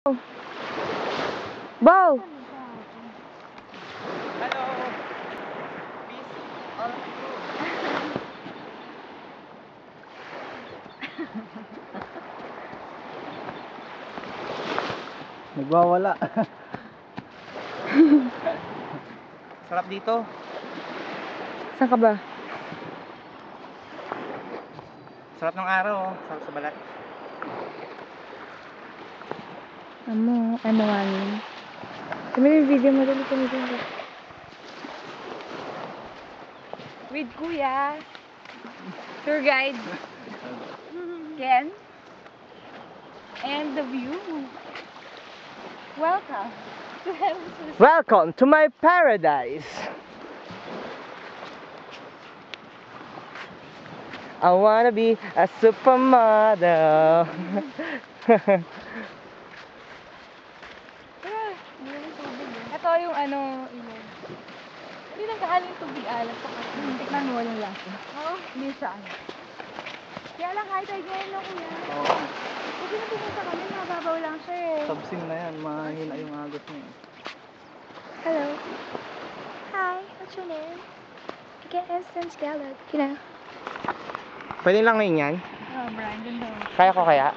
Bow! Hello! Peace all through. Nagwawala. Sarap dito. Saan ka ba? Sarap ng araw, oh. Sarap sa balat. Ay mawangin. Tumili yung video mo dali kami dito. With Kuya. Tour guide. Ken. And the view. Welcome to Heaven's Welcome to my paradise. I wanna be a supermodel. Ito yung ano, ilog. Hindi lang kaaling tubig alat sa kasi. Tikman mo walang lasa. Oo. Hindi siya ano. Kaya lang kahit ay ganyan lang kuya. Oo. Kasi na pumunta kami, mababaw lang siya eh. Subsim na yan, mahina yung agos niya. Hello. Hi, what's your name? I get instant scallop, you know. Pwede lang ngayon yan? Oh, Brian, ganda. Kaya ko kaya?